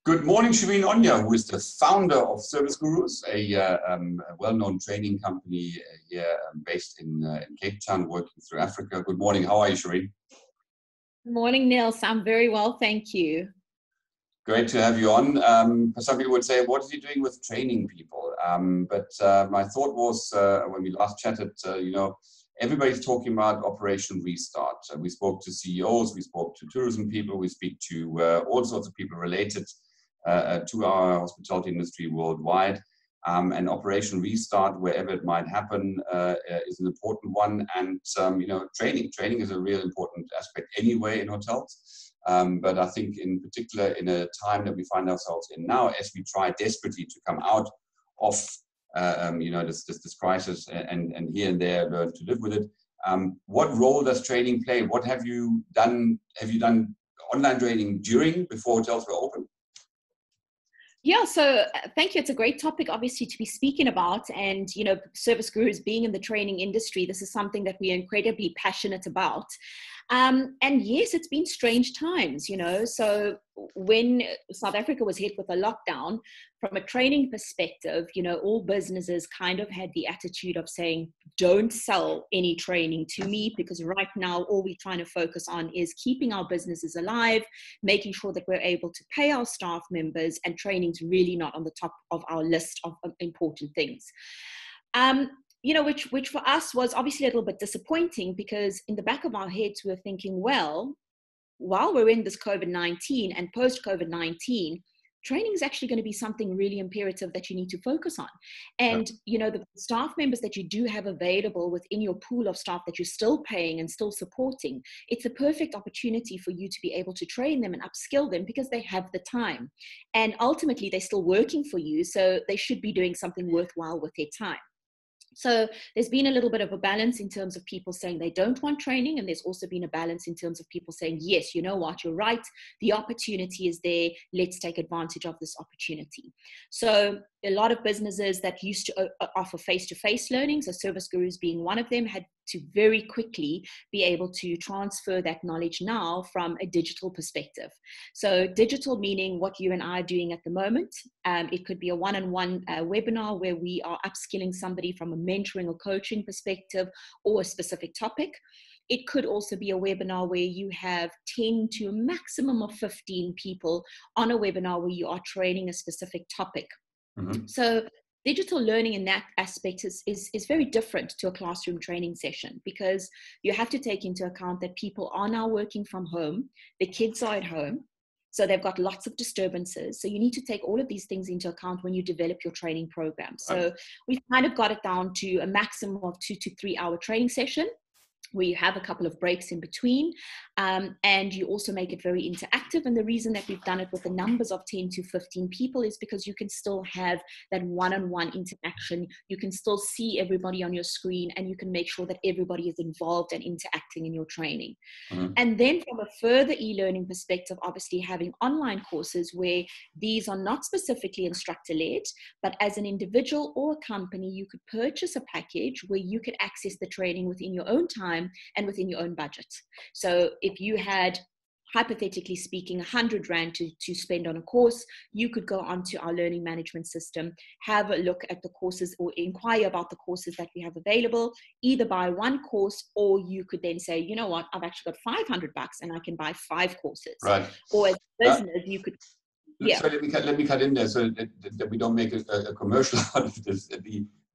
Good morning, Shireen Onia, who is the founder of Service Gurus, a well-known training company here based in Cape Town, working through Africa. Good morning. How are you, Shireen? Good morning, Nils. I'm very well, thank you. Great to have you on. Some people would say, what is he doing with training people? But my thought was, when we last chatted, everybody's talking about Operation Restart. We spoke to CEOs, we spoke to tourism people, we speak to all sorts of people related to our hospitality industry worldwide. And Operation Restart, wherever it might happen, is an important one. And training is a real important aspect anyway in hotels. But I think in particular in a time that we find ourselves in now, as we try desperately to come out of this crisis and here and there learn to live with it. What role does training play? What have you done? Have you done online training before hotels were open? Yeah, so thank you. It's a great topic, obviously, to be speaking about. And, Service Gurus being in the training industry, this is something that we are incredibly passionate about. And yes, it's been strange times, So when South Africa was hit with a lockdown, from a training perspective, all businesses kind of had the attitude of saying, don't sell any training to me, because right now all we're trying to focus on is keeping our businesses alive, making sure that we're able to pay our staff members, and training's really not on the top of our list of important things. Which for us was obviously a little bit disappointing, because in the back of our heads, we were thinking, well, while we're in this COVID-19 and post-COVID-19, training is actually going to be something really imperative that you need to focus on. And, the staff members that you do have available within your pool of staff that you're still paying and still supporting, it's a perfect opportunity for you to be able to train them and upskill them, because they have the time. And ultimately, they're still working for you, so they should be doing something worthwhile with their time. So there's been a little bit of a balance in terms of people saying they don't want training. And there's also been a balance in terms of people saying, yes, you know what, you're right. The opportunity is there. Let's take advantage of this opportunity. So a lot of businesses that used to offer face-to-face learning, so Service Gurus being one of them, had to very quickly be able to transfer that knowledge now from a digital perspective. So digital meaning what you and I are doing at the moment. It could be a one-on-one webinar where we are upskilling somebody from a mentoring or coaching perspective or a specific topic. It could also be a webinar where you have 10 to a maximum of 15 people on a webinar where you are training a specific topic. Mm-hmm. So digital learning in that aspect is very different to a classroom training session, because you have to take into account that people are now working from home, the kids are at home, so they've got lots of disturbances. So you need to take all of these things into account when you develop your training program. So we've kind of got it down to a maximum of 2 to 3 hour training session, where you have a couple of breaks in between, and you also make it very interactive. And the reason that we've done it with the numbers of 10 to 15 people is because you can still have that one-on-one interaction. You can still see everybody on your screen, and you can make sure that everybody is involved and interacting in your training. Mm-hmm. And then from a further e-learning perspective, obviously having online courses where these are not specifically instructor-led, but as an individual or a company, you could purchase a package where you could access the training within your own time and within your own budget. So if you had, hypothetically speaking, 100 Rand to spend on a course, you could go onto our learning management system, have a look at the courses or inquire about the courses that we have available, either buy one course, or you could then say, you know what, I've actually got $500 and I can buy 5 courses. Right. Or as a business, you could. Yeah. So let me cut in there so that we don't make a commercial out of this.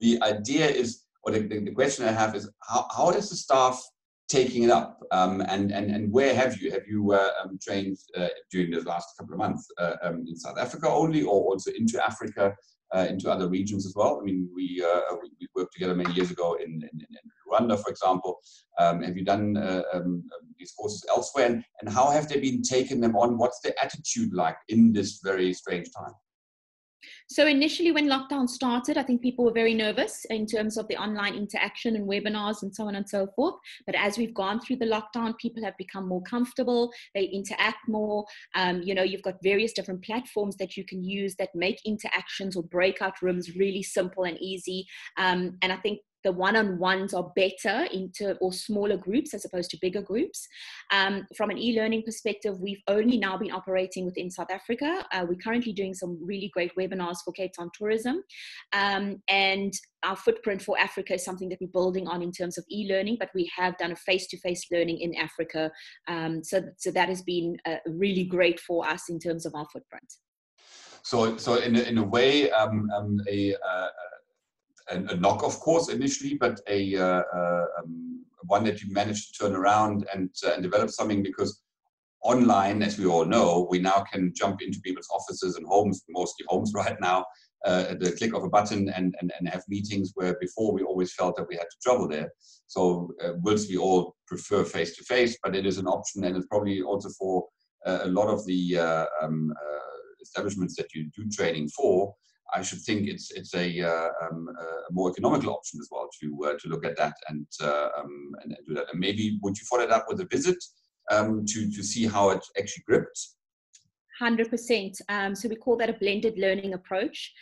The idea is, or the question I have is, how does the staff taking it up, and where have you trained during the last couple of months, in South Africa only, or also into Africa, into other regions as well? I mean, we worked together many years ago in Rwanda, for example. Have you done these courses elsewhere, and how have they been taking them on? What's the attitude like in this very strange time? So initially when lockdown started, I think people were very nervous in terms of the online interaction and webinars and so on and so forth. But as we've gone through the lockdown, people have become more comfortable. They interact more. You've got various different platforms that you can use that make interactions or breakout rooms really simple and easy. And I think the one-on-ones are better or smaller groups as opposed to bigger groups. From an e-learning perspective, we've only now been operating within South Africa. We're currently doing some really great webinars for Cape Town tourism. And our footprint for Africa is something that we're building on in terms of e-learning, but we have done a face-to-face learning in Africa. So that has been really great for us in terms of our footprint. So in a way, a knock, of course, initially, but one that you managed to turn around and develop something, because online, as we all know, we now can jump into people's offices and homes, mostly homes right now, at the click of a button and have meetings where before we always felt that we had to travel there. So whilst we all prefer face-to-face, but it is an option, and it's probably also for a lot of the establishments that you do training for, I should think it's a more economical option as well to look at that and do that. And maybe would you follow it up with a visit to see how it actually gripped? 100%. So we call that a blended learning approach.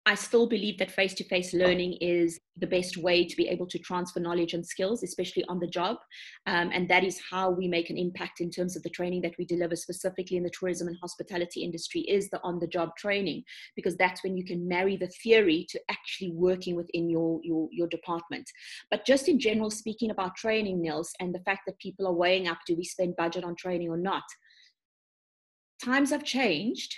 I still believe that face-to-face learning is the best way to be able to transfer knowledge and skills, especially on the job. And that is how we make an impact in terms of the training that we deliver specifically in the tourism and hospitality industry, is the on-the-job training, because that's when you can marry the theory to actually working within your department. But just in general, speaking about training, Nils, and the fact that people are weighing up, do we spend budget on training or not? Times have changed.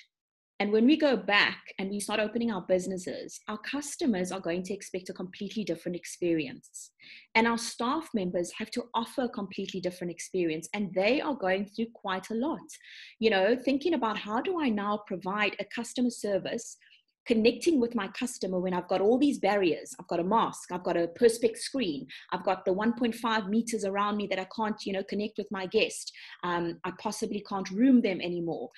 And when we go back and we start opening our businesses, our customers are going to expect a completely different experience. And our staff members have to offer a completely different experience. And they are going through quite a lot. Thinking about, how do I now provide a customer service connecting with my customer when I've got all these barriers? I've got a mask, I've got a perspex screen, I've got the 1.5 meters around me that I can't, connect with my guest. I possibly can't room them anymore.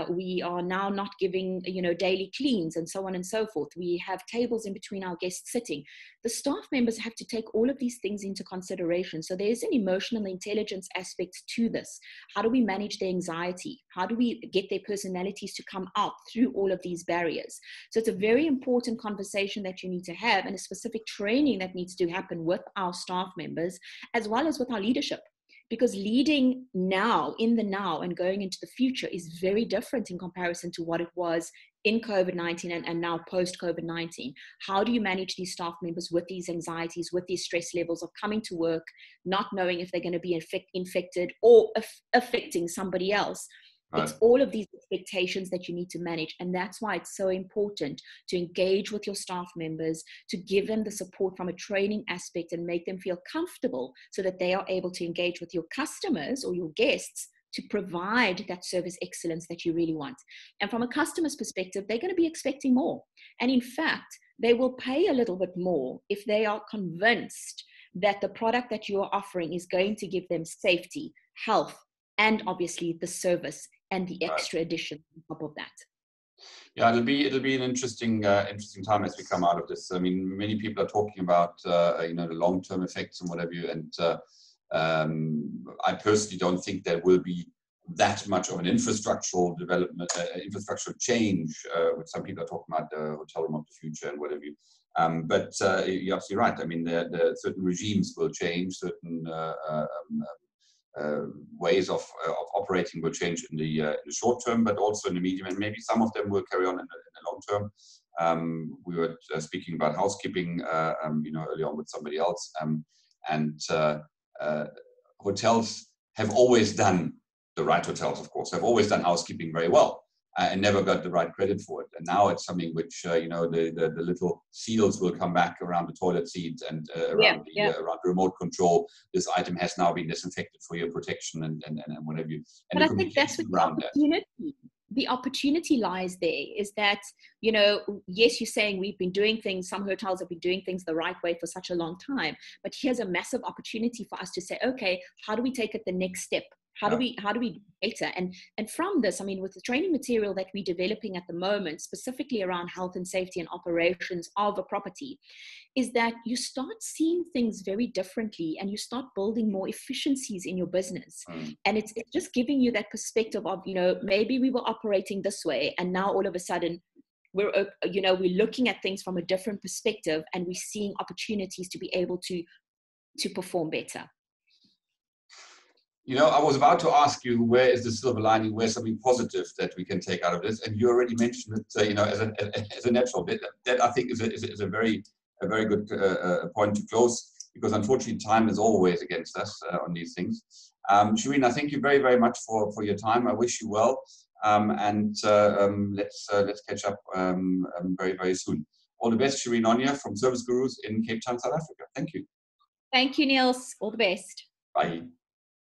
We are now not giving, daily cleans and so on and so forth. We have tables in between our guests sitting. The staff members have to take all of these things into consideration. So there's an emotional intelligence aspect to this. How do we manage their anxiety? How do we get their personalities to come out through all of these barriers? So it's a very important conversation that you need to have, and a specific training that needs to happen with our staff members as well as with our leadership. Because leading now, in the now, and going into the future is very different in comparison to what it was in COVID-19 and now post-COVID-19. How do you manage these staff members with these anxieties, with these stress levels of coming to work, not knowing if they're going to be infected or affecting somebody else? Right. It's all of these expectations that you need to manage. And that's why it's so important to engage with your staff members, to give them the support from a training aspect and make them feel comfortable so that they are able to engage with your customers or your guests to provide that service excellence that you really want. And from a customer's perspective, they're going to be expecting more. And in fact, they will pay a little bit more if they are convinced that the product that you are offering is going to give them safety, health, and obviously the service and the extra addition on top of that. Yeah, it'll be an interesting time as we come out of this. I mean, many people are talking about the long-term effects and whatever. And I personally don't think there will be that much of an infrastructural development, infrastructural change. Which some people are talking about the hotel room of the future and whatever. But you're absolutely right. I mean, the certain regimes will change, certain ways of operating will change in the short term, but also in the medium, and maybe some of them will carry on in the long term. We were speaking about housekeeping, early on with somebody else, and hotels have always done, the right hotels, of course, have always done housekeeping very well. And never got the right credit for it. And now it's something which, the little seals will come back around the toilet seat and around the remote control. This item has now been disinfected for your protection and whatever you. And but I think that's what the opportunity lies there, is that, yes, you're saying we've been doing things, some hotels have been doing things the right way for such a long time, but here's a massive opportunity for us to say, okay, how do we take it the next step? How do we do better? And from this, I mean, with the training material that we're developing at the moment, specifically around health and safety and operations of a property, is that you start seeing things very differently and you start building more efficiencies in your business. And it's just giving you that perspective of, maybe we were operating this way and now all of a sudden we're looking at things from a different perspective, and we're seeing opportunities to be able to perform better. I was about to ask you, where is the silver lining? Where's something positive that we can take out of this? And you already mentioned it, as a natural. That I think is a very good point to close, because unfortunately time is always against us on these things. Shireen, I thank you very, very much for your time. I wish you well, and let's catch up very, very soon. All the best, Shireen Onia from Service Gurus in Cape Town, South Africa. Thank you. Thank you, Nils. All the best. Bye.